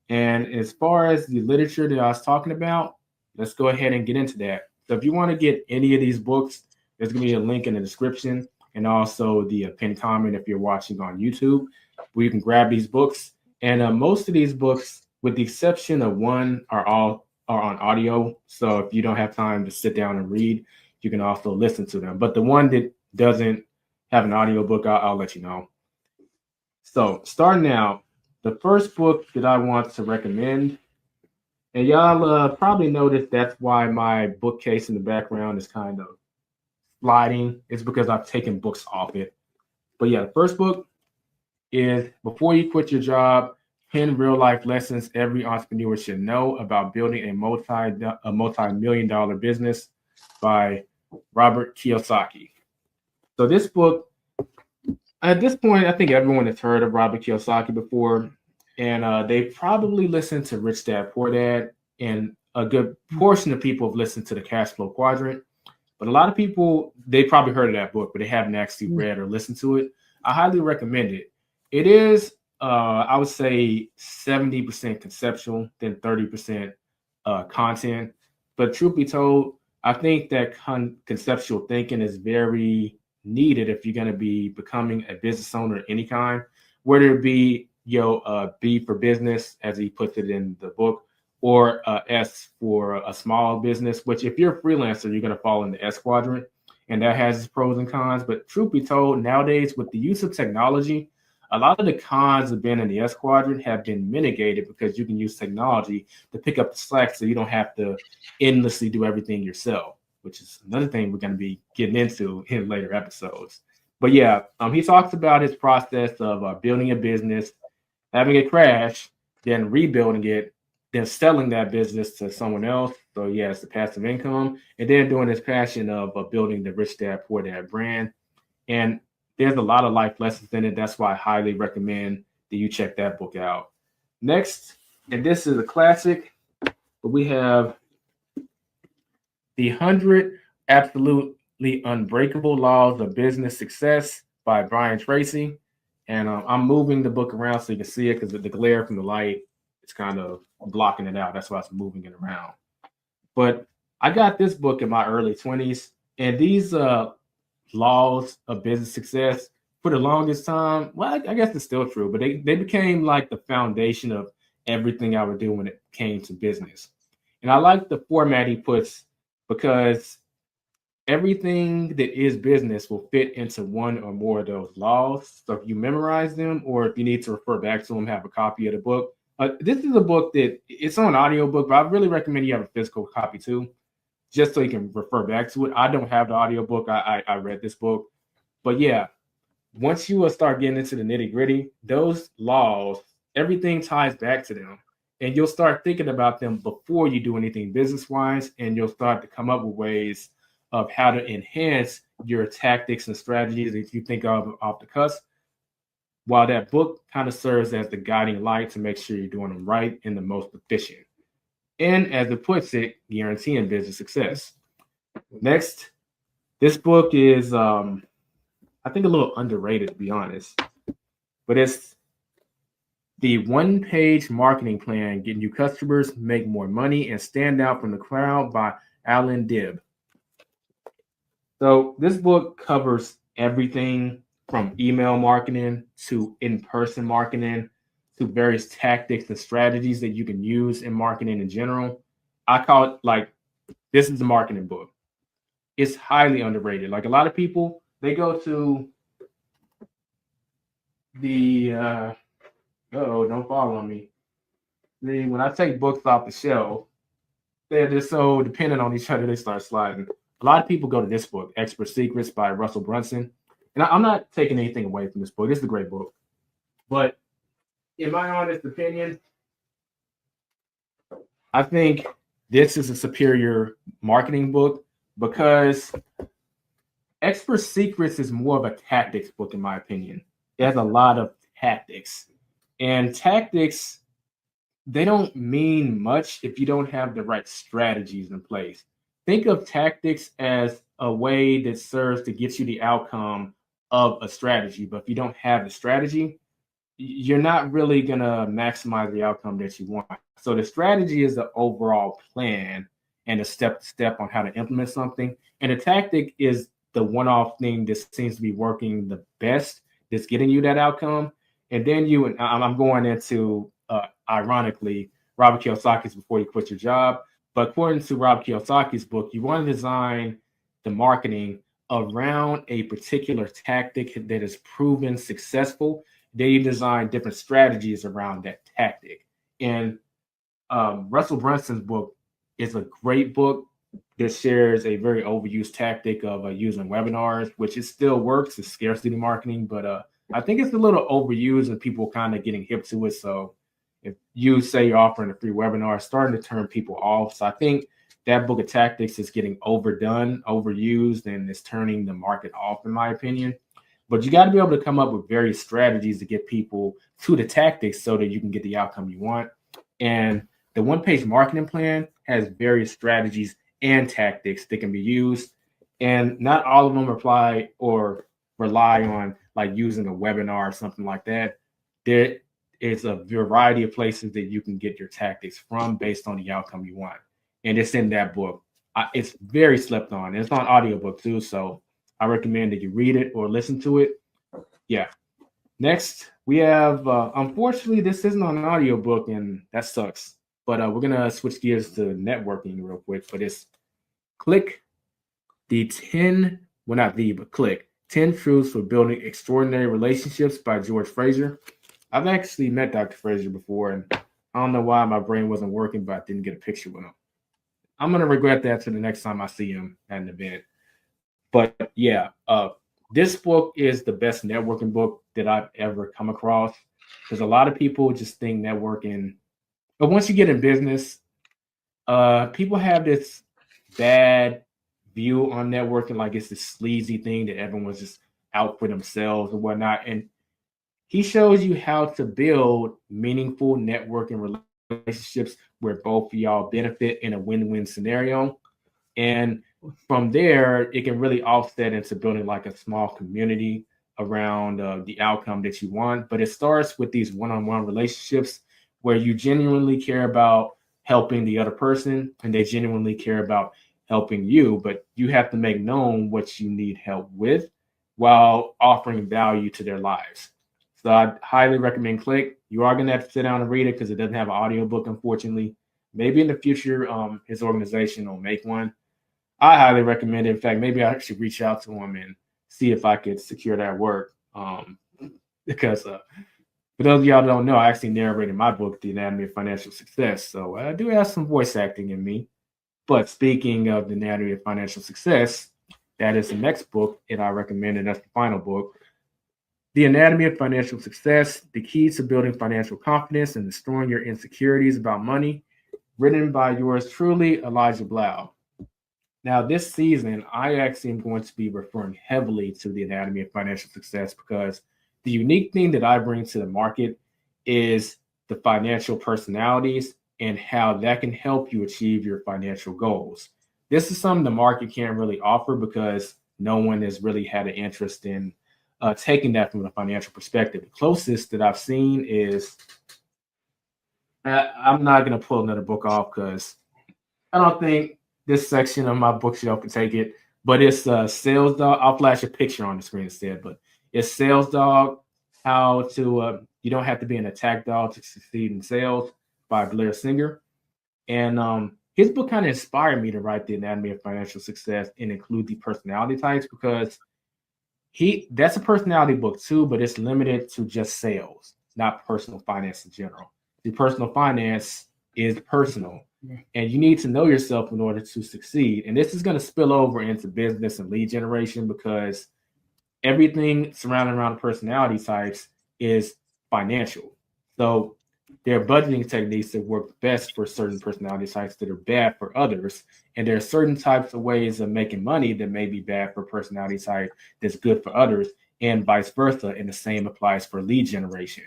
And as far as the literature that I was talking about, let's go ahead and get into that. So if you want to get any of these books, there's going to be a link in the description and also the pinned comment if you're watching on YouTube, where you can grab these books. And most of these books, with the exception of one, are on audio. So if you don't have time to sit down and read, you can also listen to them. But the one that doesn't have an audio book, I'll let you know. So starting out, the first book that I want to recommend, and y'all probably noticed that's why my bookcase in the background is kind of sliding. It's because I've taken books off it. But yeah, the first book is Before You Quit Your Job, 10 Real Life Lessons Every Entrepreneur Should Know About Building a Multi-Million Dollar Business by Robert Kiyosaki. So this book, at this point, I think everyone has heard of Robert Kiyosaki before, and they probably listened to Rich Dad Poor Dad, and a good portion of people have listened to the Cash Flow Quadrant. But a lot of people, they probably heard of that book, but they haven't actually read or listened to it. I highly recommend it. It is, I would say, 70% conceptual, then 30% content. But truth be told, I think that conceptual thinking is very needed if you're going to be becoming a business owner of any kind, whether it be B for business, as he puts it in the book, or S for a small business, which if you're a freelancer, you're going to fall in the S quadrant, and that has its pros and cons. But truth be told, nowadays with the use of technology, a lot of the cons of being in the S quadrant have been mitigated because you can use technology to pick up the slack so you don't have to endlessly do everything yourself, which is another thing we're going to be getting into in later episodes. But yeah, he talks about his process of building a business, having it crash, then rebuilding it, then selling that business to someone else. So yeah, it's the passive income, and then doing his passion of building the Rich Dad Poor Dad brand. And there's a lot of life lessons in it. That's why I highly recommend that you check that book out. Next, and this is a classic, but we have The 100 Absolutely Unbreakable Laws of Business Success by Brian Tracy. And I'm moving the book around so you can see it because the glare from the light is kind of blocking it out. That's why I'm moving it around. But I got this book in my early 20s, and these laws of business success for the longest time, well, I guess it's still true, but they became like the foundation of everything I would do when it came to business. And I like the format he puts because everything that is business will fit into one or more of those laws. So if you memorize them or if you need to refer back to them, have a copy of the book. This is a book that it's on audiobook, but I really recommend you have a physical copy too, just so you can refer back to it. I don't have the audiobook. I read this book. But yeah, once you will start getting into the nitty gritty, those laws, everything ties back to them. And you'll start thinking about them before you do anything business wise. And you'll start to come up with ways of how to enhance your tactics and strategies that you think of off the cuff. While that book kind of serves as the guiding light to make sure you're doing them right and the most efficient. And as it puts it, guaranteeing business success. Next, this book is, I think, a little underrated, to be honest, but it's The One Page Marketing Plan Getting You Customers, Make More Money, and Stand Out from the Crowd by Alan Dibb. So, this book covers everything from email marketing to in person marketing to various tactics and strategies that you can use in marketing in general. I call it like this is a marketing book. It's highly underrated. Like a lot of people, they go to the oh, don't fall on me. When I take books off the shelf, they're just so dependent on each other, they start sliding. A lot of people go to this book, Expert Secrets by Russell Brunson. And I'm not taking anything away from this book. This is a great book. But in my honest opinion, I think this is a superior marketing book because Expert Secrets is more of a tactics book, in my opinion. It has a lot of tactics. And tactics, they don't mean much if you don't have the right strategies in place. Think of tactics as a way that serves to get you the outcome of a strategy. But if you don't have the strategy, you're not really going to maximize the outcome that you want. So the strategy is the overall plan and a step to step on how to implement something. And the tactic is the one-off thing that seems to be working the best, that's getting you that outcome. And then I'm going into, ironically, Robert Kiyosaki's Before You Quit Your Job. But according to Rob Kiyosaki's book, you want to design the marketing around a particular tactic that is proven successful. Then you design different strategies around that tactic. And Russell Brunson's book is a great book that shares a very overused tactic of using webinars, which it still works. It's scarcity marketing, but I think it's a little overused and people kind of getting hip to it. So if you say you're offering a free webinar, it's starting to turn people off. So I think that book of tactics is getting overdone, overused, and it's turning the market off, in my opinion. But you got to be able to come up with various strategies to get people to the tactics so that you can get the outcome you want. And the one-page marketing plan has various strategies and tactics that can be used. And not all of them apply or rely on like using a webinar or something like that. There is a variety of places that you can get your tactics from based on the outcome you want. And it's in that book. It's very slept on. It's on audiobook too. So I recommend that you read it or listen to it. Yeah. Next, we have, unfortunately, this isn't on an audiobook, and that sucks. But we're going to switch gears to networking real quick for this. Click the 10, well, not the, but click 10 Truths for Building Extraordinary Relationships by George Fraser. I've actually met Dr. Fraser before, and I don't know why my brain wasn't working, but I didn't get a picture with him. I'm going to regret that to the next time I see him at an event. But yeah, this book is the best networking book that I've ever come across, because a lot of people just think networking, but once you get in business, people have this bad view on networking, like it's this sleazy thing that everyone's just out for themselves or whatnot. And he shows you how to build meaningful networking relationships where both of y'all benefit in a win-win scenario. And from there, it can really offset into building like a small community around the outcome that you want. But it starts with these one-on-one relationships where you genuinely care about helping the other person and they genuinely care about helping you. But you have to make known what you need help with while offering value to their lives. So I highly recommend Click. You are going to have to sit down and read it because it doesn't have an audiobook, unfortunately. Maybe in the future, his organization will make one. I highly recommend it. In fact, maybe I should reach out to him and see if I could secure that work. Because for those of y'all that don't know, I actually narrated my book, The Anatomy of Financial Success. So I do have some voice acting in me. But speaking of The Anatomy of Financial Success, that is the next book that I recommend, and that's the final book. The Anatomy of Financial Success, The Keys to Building Financial Confidence and Destroying Your Insecurities About Money, written by yours truly, Elijah Bilel. Now, this season, I actually am going to be referring heavily to the Anatomy of Financial Success because the unique thing that I bring to the market is the financial personalities and how that can help you achieve your financial goals. This is something the market can't really offer because no one has really had an interest in taking that from a financial perspective. The closest that I've seen is, I'm not going to pull another book off because I don't think this section of my bookshelf can take it, but it's Sales Dog. I'll flash a picture on the screen instead, but it's Sales Dog, How to, You Don't Have to Be an Attack Dog to Succeed in Sales by Blair Singer. And his book kind of inspired me to write The Anatomy of Financial Success and include the personality types because that's a personality book too, but it's limited to just sales, not personal finance in general. The personal finance is personal. And you need to know yourself in order to succeed. And this is going to spill over into business and lead generation because everything surrounding around personality types is financial. So there are budgeting techniques that work best for certain personality types that are bad for others. And there are certain types of ways of making money that may be bad for personality type that's good for others, and vice versa. And the same applies for lead generation.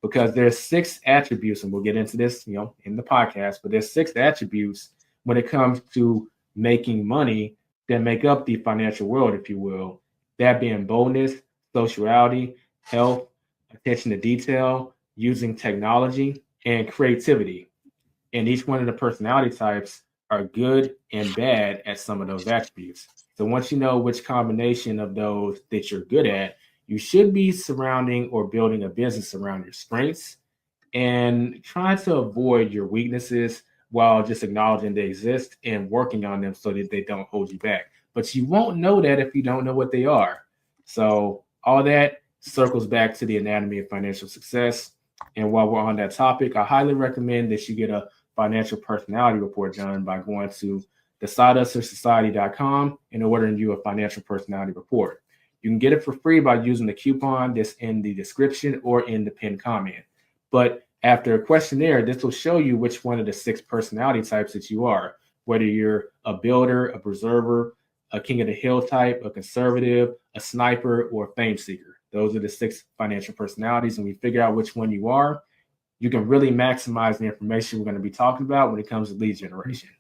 Because there's 6 attributes, and we'll get into this, in the podcast, but there's 6 attributes when it comes to making money that make up the financial world, if you will. That being boldness, sociality, health, attention to detail, using technology, and creativity. And each one of the personality types are good and bad at some of those attributes. So once you know which combination of those that you're good at, you should be surrounding or building a business around your strengths and trying to avoid your weaknesses while just acknowledging they exist and working on them so that they don't hold you back. But you won't know that if you don't know what they are. So all that circles back to the anatomy of financial success. And while we're on that topic, I highly recommend that you get a financial personality report done by going to thesidehustlersociety.com and ordering you a financial personality report. You can get it for free by using the coupon that's in the description or in the pinned comment. But after a questionnaire, this will show you which one of the 6 personality types that you are, whether you're a builder, a preserver, a king of the hill type, a conservative, a sniper, or a fame seeker. Those are the 6 financial personalities. And we figure out which one you are, you can really maximize the information we're going to be talking about when it comes to lead generation.